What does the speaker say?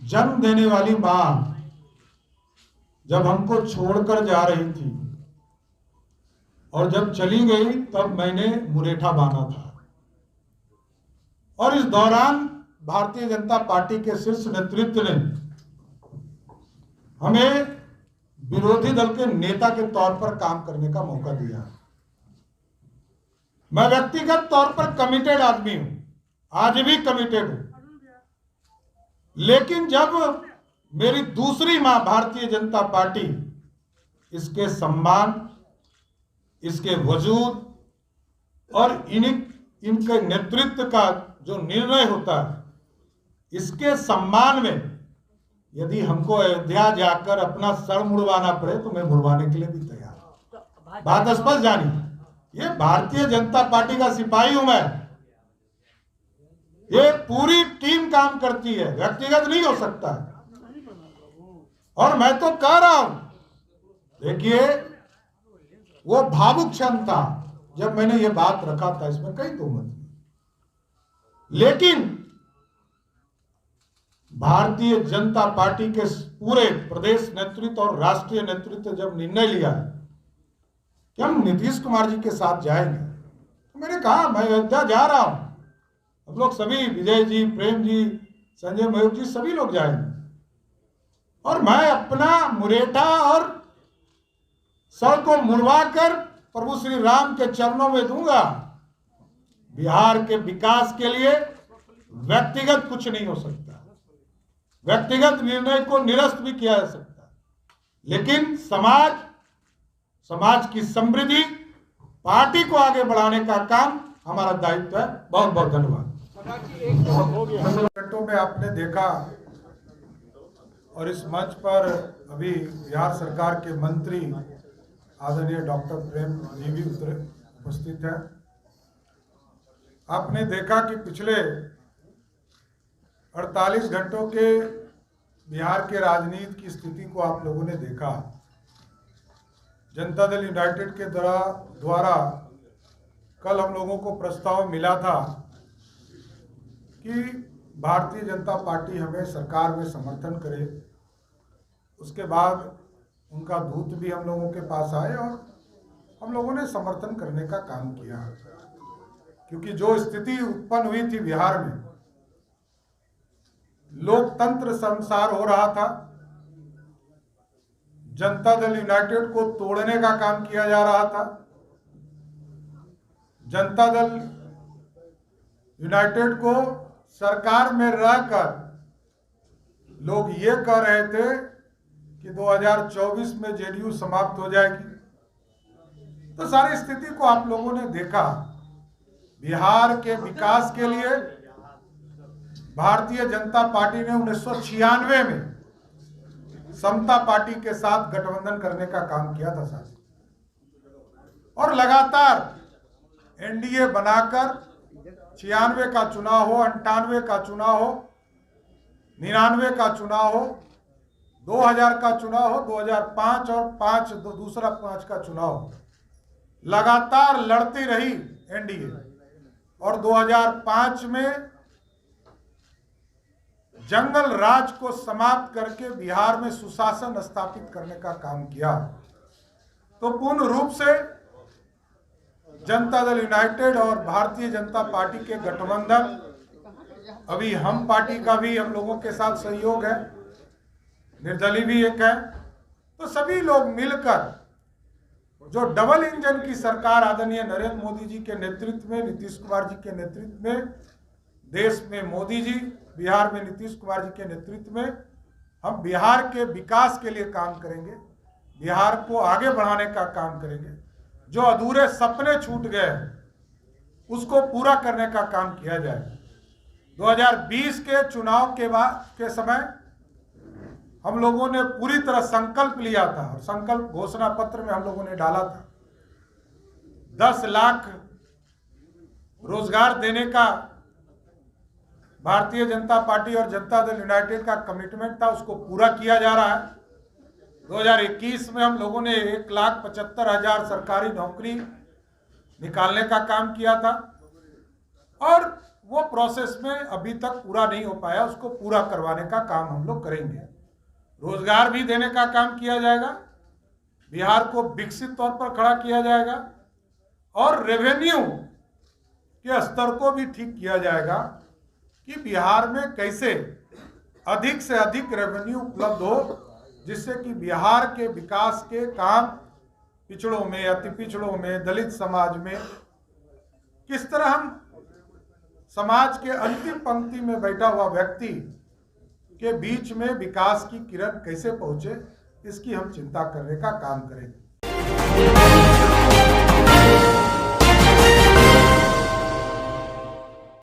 जन्म देने वाली मां जब हमको छोड़कर जा रही थी और जब चली गई तब मैंने मुरेठा बांधा था। और इस दौरान भारतीय जनता पार्टी के शीर्ष नेतृत्व ने हमें विरोधी दल के नेता के तौर पर काम करने का मौका दिया। मैं व्यक्तिगत तौर पर कमिटेड आदमी हूं, आज भी कमिटेड हूं, लेकिन जब मेरी दूसरी मां भारतीय जनता पार्टी इसके सम्मान, इसके वजूद और इनके नेतृत्व का जो निर्णय होता है, इसके सम्मान में यदि हमको अयोध्या जाकर अपना सर मुड़वाना पड़े तो मैं मुड़वाने के लिए भी तैयार हूं। बात स्पष्ट जानी, ये भारतीय जनता पार्टी का सिपाही हूं मैं। ये पूरी टीम काम करती है, व्यक्तिगत नहीं हो सकता है। और मैं तो कह रहा हूं, देखिए वो भावुक क्षण था जब मैंने ये बात रखा था, इसमें कई दो मत नहीं। लेकिन भारतीय जनता पार्टी के पूरे प्रदेश नेतृत्व और राष्ट्रीय नेतृत्व जब निर्णय लिया कि हम नीतीश कुमार जी के साथ जाएंगे, तो मैंने कहा मैं अयोध्या जा रहा हूं, हम लोग सभी, विजय जी, प्रेम जी, संजय मयूख जी, सभी लोग जाएंगे और मैं अपना मुरेठा और सर को मुड़वा कर प्रभु श्री राम के चरणों में दूंगा। बिहार के विकास के लिए व्यक्तिगत कुछ नहीं हो सकता, व्यक्तिगत निर्णय को निरस्त भी किया जा सकता है, लेकिन समाज की समृद्धि, पार्टी को आगे बढ़ाने का काम हमारा दायित्व है। बहुत बहुत धन्यवाद। घंटों में आपने देखा और इस मंच पर अभी बिहार सरकार के मंत्री आदरणीय डॉक्टर प्रेम जी भी उपस्थित हैं। आपने देखा कि पिछले 48 घंटों के बिहार के राजनीति की स्थिति को आप लोगों ने देखा। जनता दल यूनाइटेड के द्वारा कल हम लोगों को प्रस्ताव मिला था कि भारतीय जनता पार्टी हमें सरकार में समर्थन करे। उसके बाद उनका दूत भी हम लोगों के पास आए और हम लोगों ने समर्थन करने का काम किया, क्योंकि जो स्थिति उत्पन्न हुई थी बिहार में, लोकतंत्र शर्मसार हो रहा था, जनता दल यूनाइटेड को तोड़ने का काम किया जा रहा था। जनता दल यूनाइटेड को सरकार में रहकर लोग ये कह रहे थे कि 2024 में जेडीयू समाप्त हो जाएगी। तो सारी स्थिति को आप लोगों ने देखा। बिहार के विकास के लिए भारतीय जनता पार्टी ने 1996 में समता पार्टी के साथ गठबंधन करने का काम किया था साथी, और लगातार एनडीए बनाकर 96 का चुनाव हो, 98 का चुनाव हो, 99 का चुनाव हो, 2000 का चुनाव हो, 2005 और दूसरा 5 का चुनाव हो, लगातार लड़ती रही एनडीए। और 2005 में जंगल राज को समाप्त करके बिहार में सुशासन स्थापित करने का काम किया। तो पूर्ण रूप से जनता दल यूनाइटेड और भारतीय जनता पार्टी के गठबंधन, अभी हम पार्टी का भी हम लोगों के साथ सहयोग है, निर्दलीय भी एक है। तो सभी लोग मिलकर जो डबल इंजन की सरकार आदरणीय नरेंद्र मोदी जी के नेतृत्व में, नीतीश कुमार जी के नेतृत्व में, देश में मोदी जी, बिहार में नीतीश कुमार जी के नेतृत्व में हम बिहार के विकास के लिए काम करेंगे, बिहार को आगे बढ़ाने का काम करेंगे। जो अधूरे सपने छूट गए उसको पूरा करने का काम किया जाए। 2020 के चुनाव के समय हम लोगों ने पूरी तरह संकल्प लिया था और संकल्प घोषणा पत्र में हम लोगों ने डाला था 10 लाख रोजगार देने का भारतीय जनता पार्टी और जनता दल यूनाइटेड का कमिटमेंट था, उसको पूरा किया जा रहा है। 2021 में हम लोगों ने 1,75,000 सरकारी नौकरी निकालने का काम किया था और वो प्रोसेस में अभी तक पूरा नहीं हो पाया, उसको पूरा करवाने का काम हम लोग करेंगे। रोजगार भी देने का काम किया जाएगा, बिहार को विकसित तौर पर खड़ा किया जाएगा और रेवेन्यू के स्तर को भी ठीक किया जाएगा कि बिहार में कैसे अधिक से अधिक रेवेन्यू उपलब्ध हो, जिससे कि बिहार के विकास के काम पिछड़ों में, अति पिछड़ों में, दलित समाज में किस तरह हम समाज के अंतिम पंक्ति में बैठा हुआ व्यक्ति के बीच में विकास की किरण कैसे पहुंचे, इसकी हम चिंता करने का काम करेंगे।